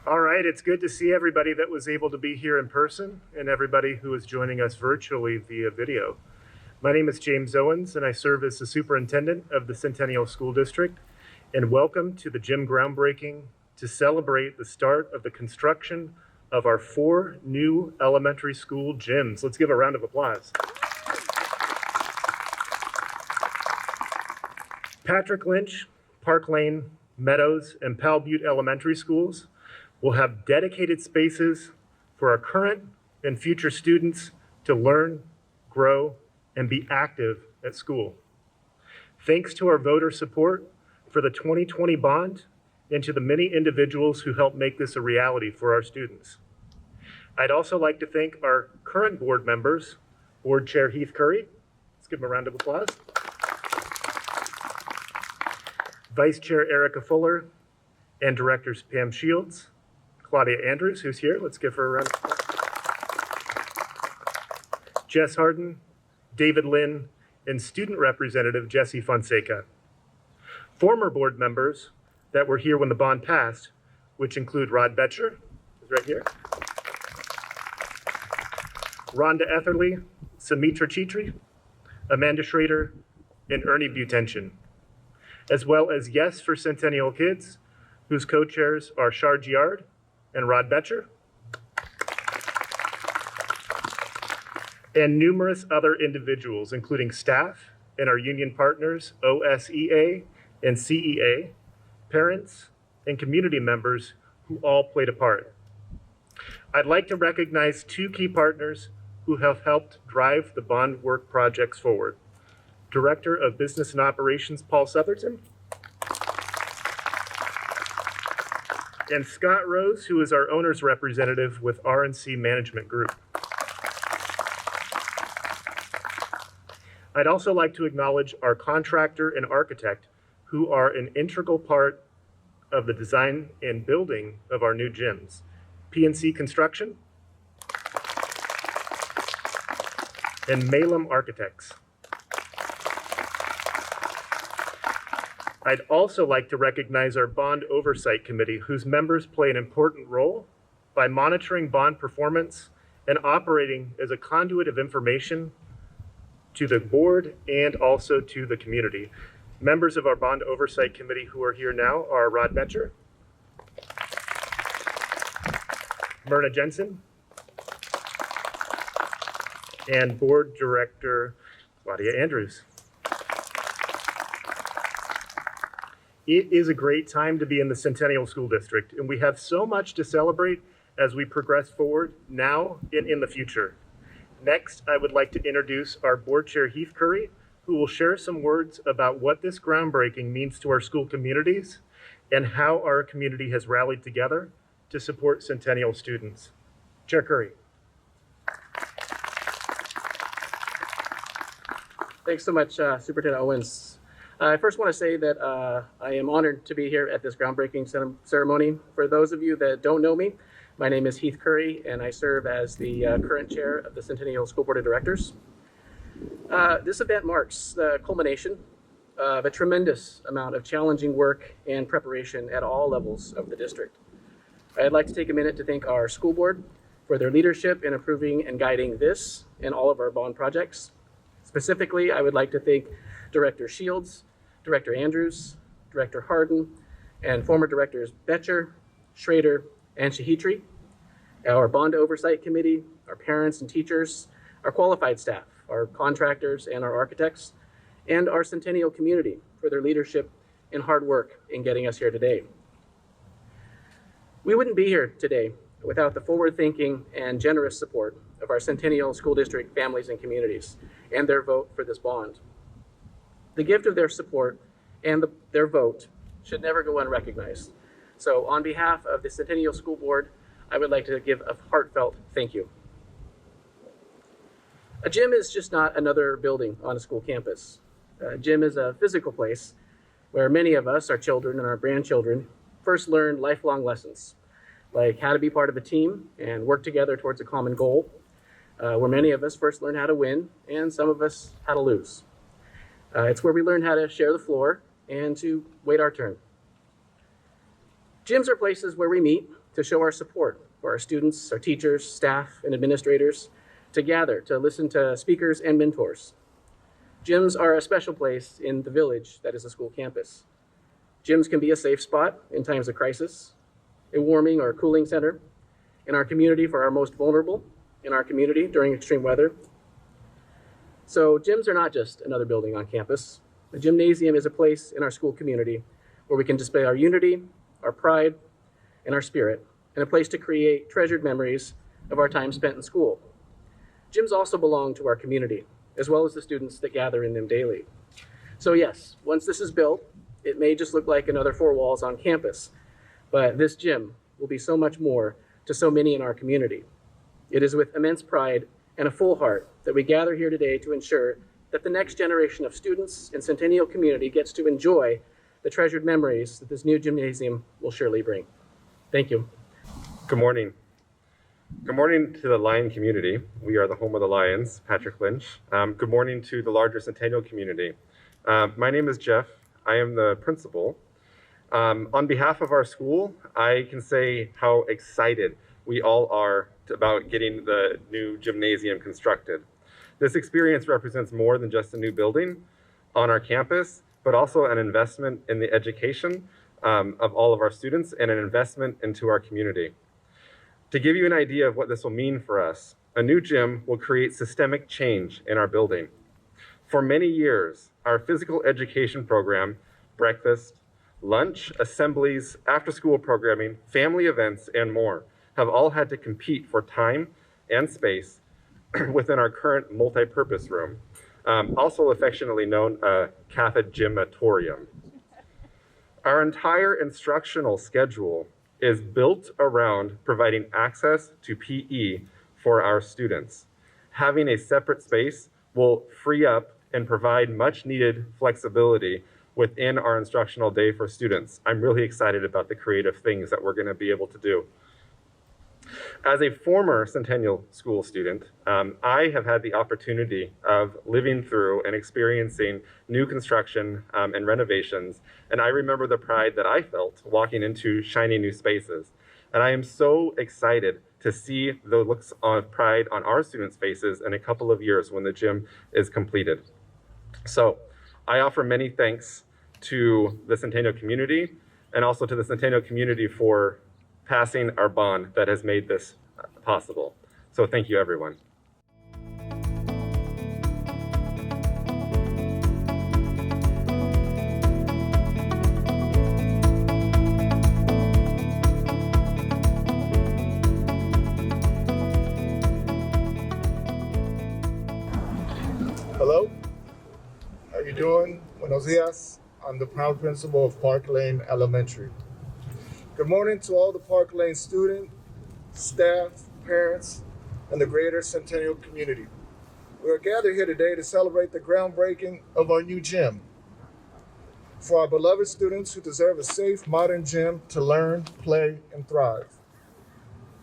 All right, it's good to see everybody that was able to be here in person and everybody who is joining us virtually via video. My name is James Owens and I serve as the superintendent of the Centennial School District. And welcome to the gym groundbreaking to celebrate the start of the construction of our 4 new elementary school gyms. Let's give a round of applause. Patrick Lynch, Park Lane, Meadows, and Powell Butte Elementary Schools will have dedicated spaces for our current and future students to learn, grow, and be active at school. Thanks to our voter support for the 2020 bond and to the many individuals who helped make this a reality for our students. I'd also like to thank our current board members, Board Chair Heath Curry, let's give him a round of applause, Vice Chair Erica Fuller, and Directors Pam Shields, Claudia Andrews, who's here, let's give her a round of applause, Jess Harden, David Lynn, and Student Representative Jesse Fonseca. Former board members that were here when the bond passed, which include Rod Betcher, who's right here, Rhonda Etherly, Sumitra Chitri, Amanda Schrader, and Ernie Butension, as well as Yes for Centennial Kids, whose co-chairs are Shar Giard and Rod Betcher, and numerous other individuals, including staff and our union partners, OSEA and CEA, parents, and community members who all played a part. I'd like to recognize 2 key partners who have helped drive the bond work projects forward. Director of Business and Operations, Paul Southerton, and Scott Rose, who is our owner's representative with R&C Management Group. I'd also like to acknowledge our contractor and architect, who are an integral part of the design and building of our new gyms. PNC Construction and Malum Architects. I'd also like to recognize our Bond Oversight Committee, whose members play an important role by monitoring bond performance and operating as a conduit of information to the board and also to the community. Members of our Bond Oversight Committee who are here now are Rod Betcher, Myrna Jensen, and Board Director Claudia Andrews. It is a great time to be in the Centennial School District, and we have so much to celebrate as we progress forward now and in the future. Next, I would like to introduce our Board Chair Heath Curry, who will share some words about what this groundbreaking means to our school communities and how our community has rallied together to support Centennial students. Chair Curry. Thanks so much, Superintendent Owens. I first want to say that I am honored to be here at this groundbreaking ceremony. For those of you that don't know me, my name is Heath Curry, and I serve as the current chair of the Centennial School Board of Directors. This event marks the culmination of a tremendous amount of challenging work and preparation at all levels of the district. I'd like to take a minute to thank our school board for their leadership in approving and guiding this and all of our bond projects. Specifically, I would like to thank Director Shields, Director Andrews, Director Harden, and former Directors Betcher, Schrader, and Shahitri, our Bond Oversight Committee, our parents and teachers, our qualified staff, our contractors and our architects, and our Centennial community for their leadership and hard work in getting us here today. We wouldn't be here today without the forward-thinking and generous support of our Centennial School District families and communities and their vote for this bond. The gift of their support and their vote should never go unrecognized. So on behalf of the Centennial School Board, I would like to give a heartfelt thank you. A gym is just not another building on a school campus. A gym is a physical place where many of us, our children and our grandchildren, first learn lifelong lessons, like how to be part of a team and work together towards a common goal, where many of us first learn how to win and some of us how to lose. It's where we learn how to share the floor and to wait our turn. Gyms are places where we meet to show our support for our students, our teachers, staff, and administrators, to gather, to listen to speakers and mentors. Gyms are a special place in the village that is a school campus. Gyms can be a safe spot in times of crisis, a warming or cooling center in our community for our most vulnerable in our community during extreme weather. So gyms are not just another building on campus. The gymnasium is a place in our school community where we can display our unity, our pride, and our spirit, and a place to create treasured memories of our time spent in school. Gyms also belong to our community, as well as the students that gather in them daily. So yes, once this is built, it may just look like another four walls on campus, but this gym will be so much more to so many in our community. It is with immense pride and a full heart that we gather here today to ensure that the next generation of students and Centennial community gets to enjoy the treasured memories that this new gymnasium will surely bring. Thank you. Good morning. Good morning to the Lion community. We are the home of the Lions, Patrick Lynch. Good morning to the larger Centennial community. My name is Jeff. I am the principal. On behalf of our school, I can say how excited we all are about getting the new gymnasium constructed. This experience represents more than just a new building on our campus, but also an investment in the education of all of our students and an investment into our community. To give you an idea of what this will mean for us, a new gym will create systemic change in our building. For many years, our physical education program, breakfast, lunch, assemblies, after-school programming, family events, and more have all had to compete for time and space within our current multi-purpose room, also affectionately known as Cathegymatorium. Our entire instructional schedule is built around providing access to PE for our students. Having a separate space will free up and provide much needed flexibility within our instructional day for students. I'm really excited about the creative things that we're going to be able to do. As a former Centennial school student, I have had the opportunity of living through and experiencing new construction and renovations, and I remember the pride that I felt walking into shiny new spaces. And I am so excited to see the looks of pride on our students' faces in a couple of years when the gym is completed. So I offer many thanks to the Centennial community and also to the Centennial community for passing our bond that has made this possible. So thank you, everyone. Hello, how you doing? Buenos dias. I'm the proud principal of Park Lane Elementary. Good morning to all the Park Lane student, staff, parents, and the greater Centennial community. We are gathered here today to celebrate the groundbreaking of our new gym. For our beloved students who deserve a safe, modern gym to learn, play, and thrive.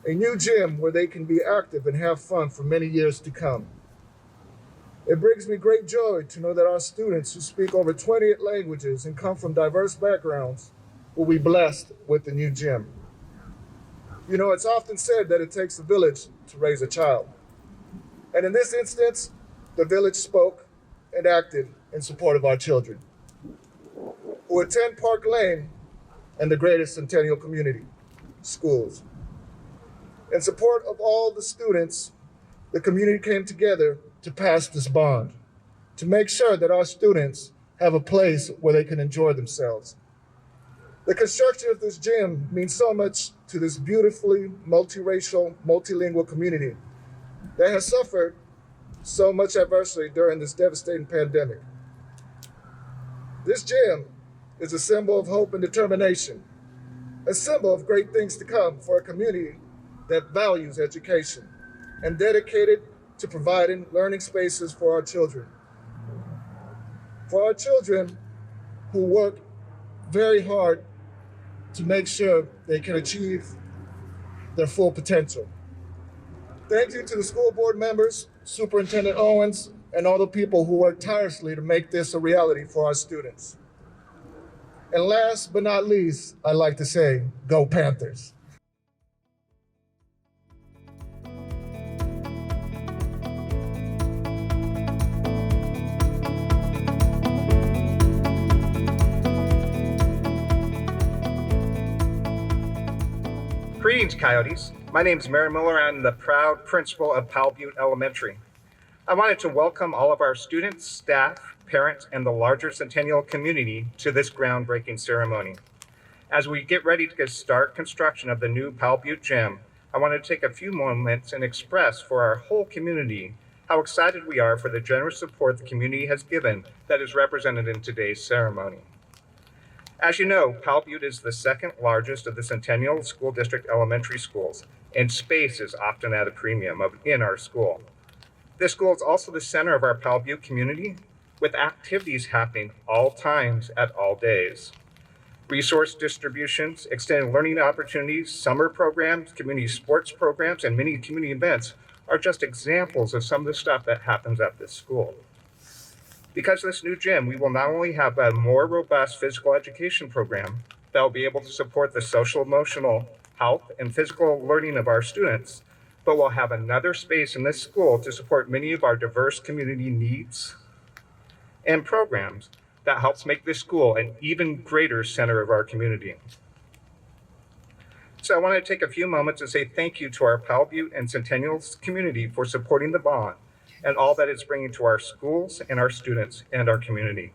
A new gym where they can be active and have fun for many years to come. It brings me great joy to know that our students who speak over 28 languages and come from diverse backgrounds will be blessed with the new gym. You know, it's often said that it takes a village to raise a child. And in this instance, the village spoke and acted in support of our children who attend Park Lane and the greater Centennial community schools. In support of all the students, the community came together to pass this bond, to make sure that our students have a place where they can enjoy themselves. The construction of this gym means so much to this beautifully multiracial, multilingual community that has suffered so much adversity during this devastating pandemic. This gym is a symbol of hope and determination, a symbol of great things to come for a community that values education and dedicated to providing learning spaces for our children. For our children who work very hard to make sure they can achieve their full potential. Thank you to the school board members, Superintendent Owens, and all the people who work tirelessly to make this a reality for our students. And last but not least, I'd like to say, go Panthers. Greetings, Coyotes. My name is Mary Miller. I'm the proud principal of Powell Butte Elementary. I wanted to welcome all of our students, staff, parents, and the larger Centennial community to this groundbreaking ceremony. As we get ready to start construction of the new Powell Butte Gym, I wanted to take a few moments and express for our whole community how excited we are for the generous support the community has given that is represented in today's ceremony. As you know, Powell Butte is the second largest of the Centennial School District elementary schools, and space is often at a premium in our school. This school is also the center of our Powell Butte community, with activities happening all times at all days. Resource distributions, extended learning opportunities, summer programs, community sports programs, and many community events are just examples of some of the stuff that happens at this school. Because of this new gym, we will not only have a more robust physical education program that will be able to support the social, emotional health and physical learning of our students, but we'll have another space in this school to support many of our diverse community needs and programs that helps make this school an even greater center of our community. So I want to take a few moments and say thank you to our Powell Butte and Centennial community for supporting the bond and all that it's bringing to our schools and our students and our community.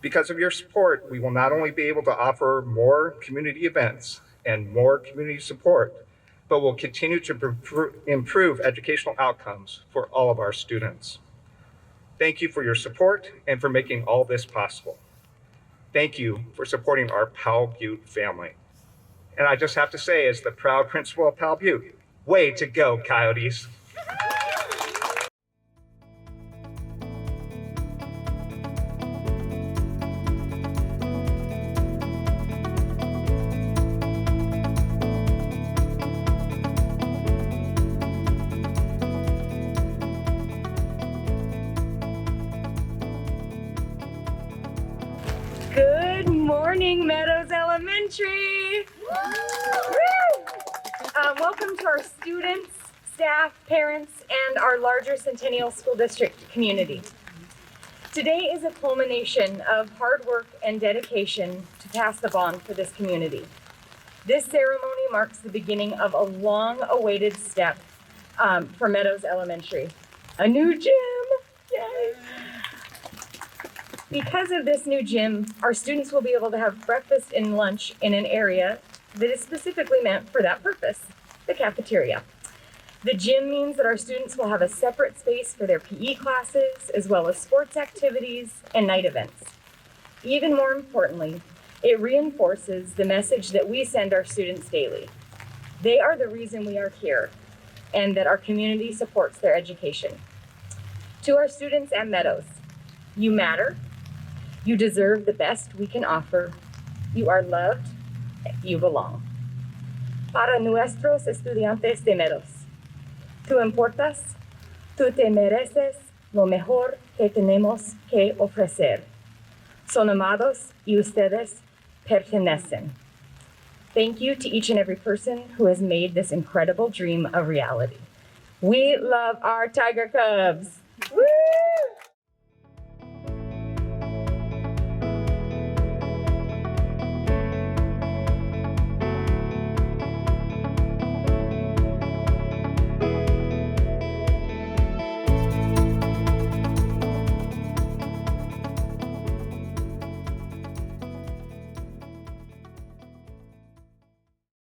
Because of your support, we will not only be able to offer more community events and more community support, but we'll continue to improve educational outcomes for all of our students. Thank you for your support and for making all this possible. Thank you for supporting our Powell Butte family. And I just have to say, as the proud principal of Powell Butte, way to go, Coyotes. Good morning, Meadows Elementary. Welcome to our students, staff, parents, and our larger Centennial School District community. Today is a culmination of hard work and dedication to pass the bond for this community. This ceremony marks the beginning of a long-awaited step for Meadows Elementary. A new gym! Yay! Because of this new gym, our students will be able to have breakfast and lunch in an area that is specifically meant for that purpose, the cafeteria. The gym means that our students will have a separate space for their PE classes, as well as sports activities and night events. Even more importantly, it reinforces the message that we send our students daily. They are the reason we are here, and that our community supports their education. To our students at Meadows, you matter. You deserve the best we can offer. You are loved. You belong. Para nuestros estudiantes de Meadows, tú importas, tú te mereces lo mejor que tenemos que ofrecer. Son amados y ustedes pertenecen. Thank you to each and every person who has made this incredible dream a reality. We love our Tiger Cubs. Woo!